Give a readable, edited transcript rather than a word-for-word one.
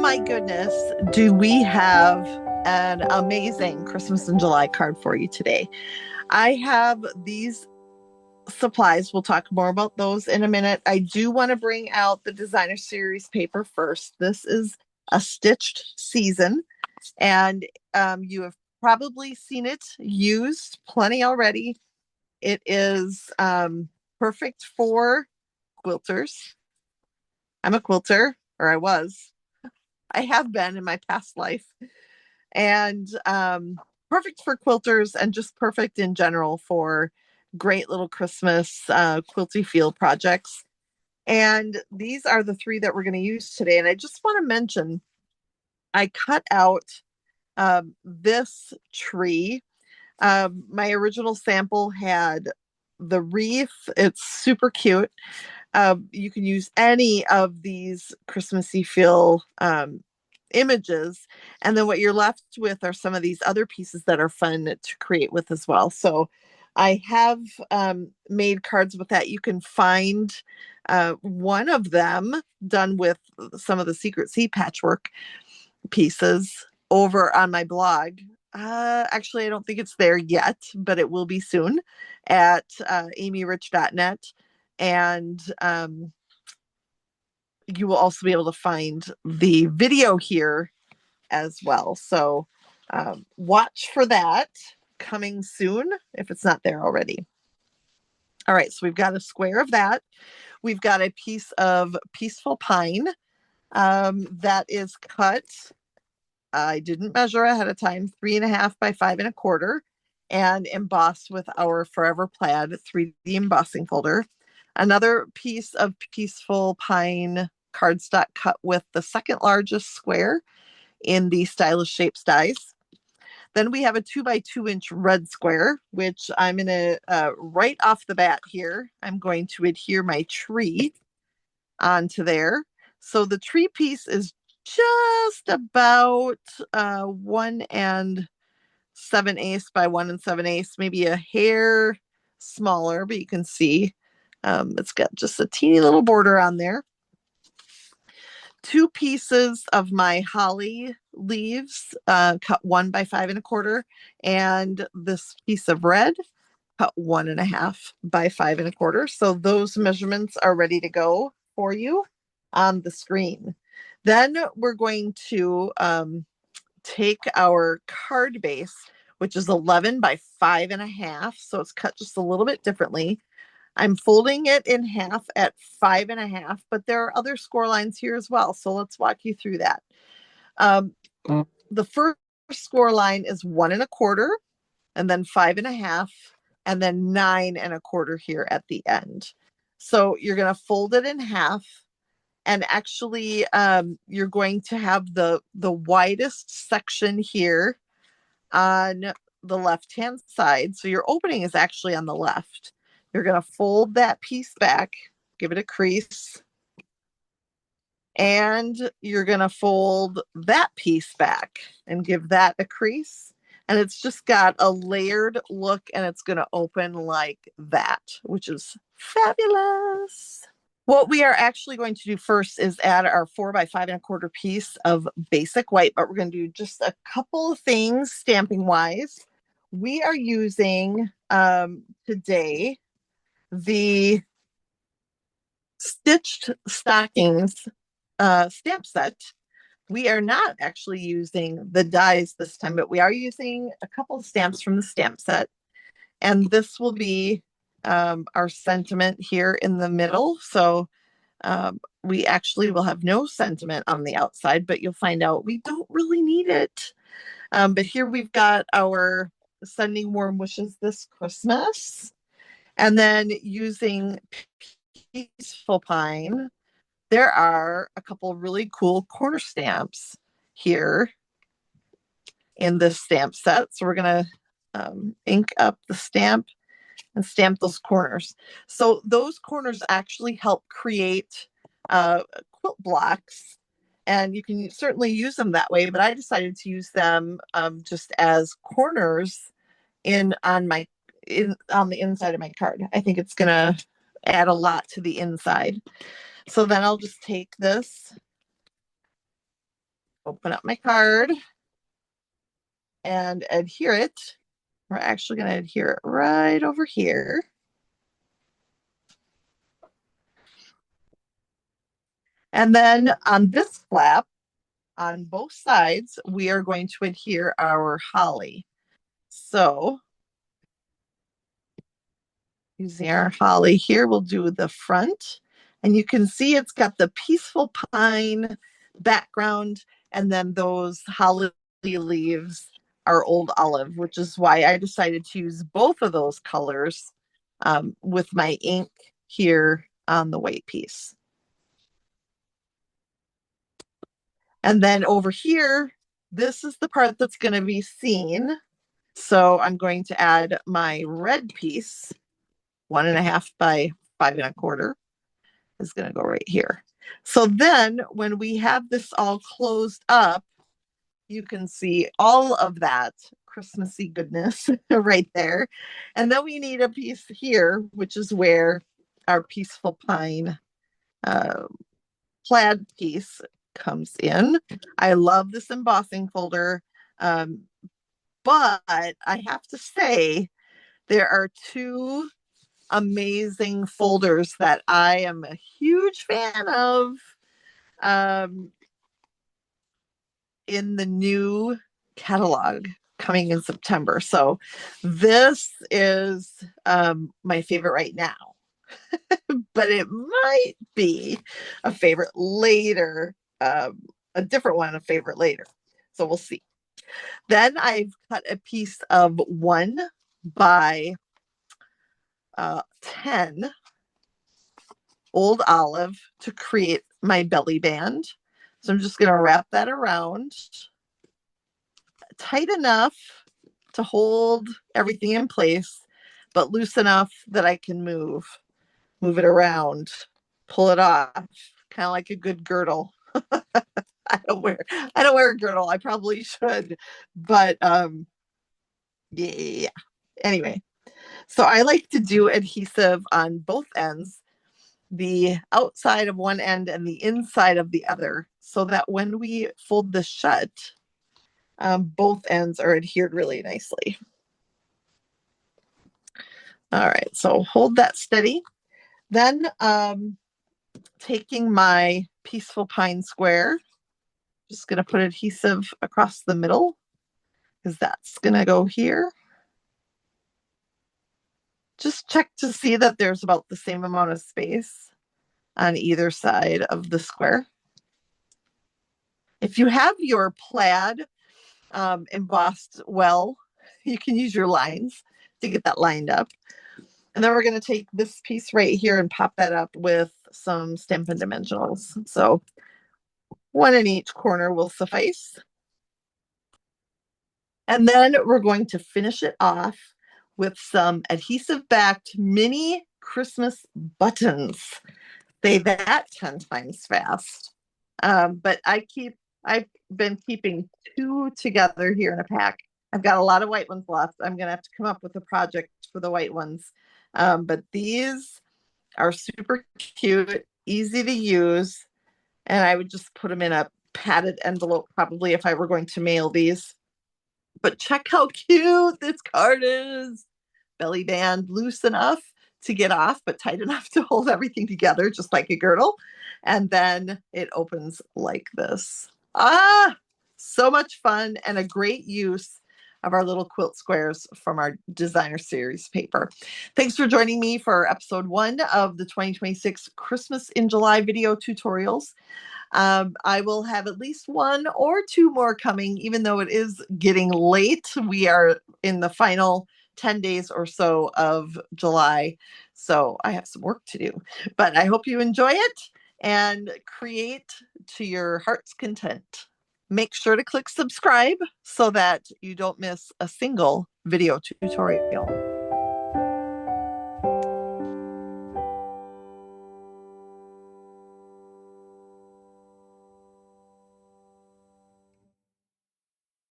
my goodness, do we have an amazing Christmas in July card for you today. I have these supplies. We'll talk more about those in a minute. I do want to bring out the designer series paper first. This is a stitched season, and you have probably seen it used plenty already. It is perfect for quilters. I'm a quilter, or I was. I have been in my past life, and perfect for quilters and just perfect in general for great little Christmas quilty field projects. And these are the three that we're going to use today. And I just want to mention I cut out this tree. My original sample had the wreath. It's super cute. You can use any of these Christmassy feel images. And then what you're left with are some of these other pieces that are fun to create with as well. So I have made cards with that. You can find one of them done with some of the Secret Sea patchwork pieces over on my blog. Actually, I don't think it's there yet, but it will be soon at amyrich.net. And you will also be able to find the video here as well. So watch for that coming soon if it's not there already. All right, so we've got a square of that. We've got a piece of peaceful pine that is cut. I didn't measure ahead of time, 3.5 by 5.25, and embossed with our Forever Plaid 3D embossing folder. Another piece of peaceful pine cardstock cut with the second largest square in the Stylish Shapes dies. Then we have a 2 by 2 inch red square, which I'm going to, right off the bat here, I'm going to adhere my tree onto there. So the tree piece is just about 1 7/8 by 1 7/8, maybe a hair smaller, but you can see it's got just a teeny little border on there. 2 pieces of my holly leaves, cut 1 by 5.25, and this piece of red, cut 1.5 by 5.25. So those measurements are ready to go for you on the screen. Then we're going to take our card base, which is 11 by 5.5. So it's cut just a little bit differently. I'm folding it in half at 5.5, but there are other score lines here as well. So let's walk you through that. The first score line is 1.25, and then 5.5, and then 9.25 here at the end. So you're going to fold it in half, and actually you're going to have the widest section here on the left hand side. So your opening is actually on the left. You're going to fold that piece back, give it a crease, and you're going to fold that piece back and give that a crease. And it's just got a layered look, and it's going to open like that, which is fabulous. What we are actually going to do first is add our 4 by 5.25 piece of basic white, but we're going to do just a couple of things stamping wise. We are using today the Stitched Stockings stamp set. We are not actually using the dies this time, but we are using a couple of stamps from the stamp set. And this will be our sentiment here in the middle. So we actually will have no sentiment on the outside, but you'll find out we don't really need it. But here we've got our sending warm wishes this Christmas. And then using peaceful pine, there are a couple really cool corner stamps here in this stamp set. So we're going to ink up the stamp and stamp those corners. So those corners actually help create quilt blocks, and you can certainly use them that way, but I decided to use them just as corners on the inside of my card. I think it's going to add a lot to the inside. So then I'll just take this open up my card and adhere it. We're actually going to adhere it right over here. And then on this flap, on both sides, we are going to adhere our holly. So using our holly here, we'll do the front. And you can see it's got the peaceful pine background, and then those holly leaves are old olive, which is why I decided to use both of those colors with my ink here on the white piece. And then over here, this is the part that's going to be seen. So I'm going to add my red piece, 1.5 by 5.25 is going to go right here. So then when we have this all closed up, you can see all of that Christmassy goodness right there. And then we need a piece here, which is where our peaceful pine plaid piece comes in. I love this embossing folder, but I have to say there are two amazing folders that I am a huge fan of in the new catalog coming in September. So this is my favorite right now, but it might be a favorite later, a different one, a favorite later. So we'll see. Then I've cut a piece of 1 by 10 old olive to create my belly band. So I'm just going to wrap that around tight enough to hold everything in place, but loose enough that I can move it around, pull it off, kind of like a good girdle. I don't wear a girdle. I probably should, but yeah. Anyway, so I like to do adhesive on both ends, the outside of one end and the inside of the other, so that when we fold this shut, both ends are adhered really nicely. All right, so hold that steady. Then taking my peaceful pine square, just going to put adhesive across the middle because that's going to go here. Just check to see that there's about the same amount of space on either side of the square. If you have your plaid embossed well, you can use your lines to get that lined up. And then we're going to take this piece right here and pop that up with some Stampin' Dimensionals. So 1 in each corner will suffice. And then we're going to finish it off with some adhesive backed mini Christmas buttons. Say that 10 times fast. But I've been keeping 2 together here in a pack. I've got a lot of white ones left. I'm going to have to come up with a project for the white ones. But these are super cute, easy to use, and I would just put them in a padded envelope probably if I were going to mail these. But check how cute this card is. Belly band loose enough to get off, but tight enough to hold everything together, just like a girdle. And then it opens like this. So much fun and a great use of our little quilt squares from our designer series paper. Thanks for joining me for episode 1 of the 2026 Christmas in July video tutorials. I will have at least 1 or 2 more coming, even though it is getting late. We are in the final 10 days or so of July, so I have some work to do. But I hope you enjoy it and create to your heart's content. Make sure to click subscribe so that you don't miss a single video tutorial.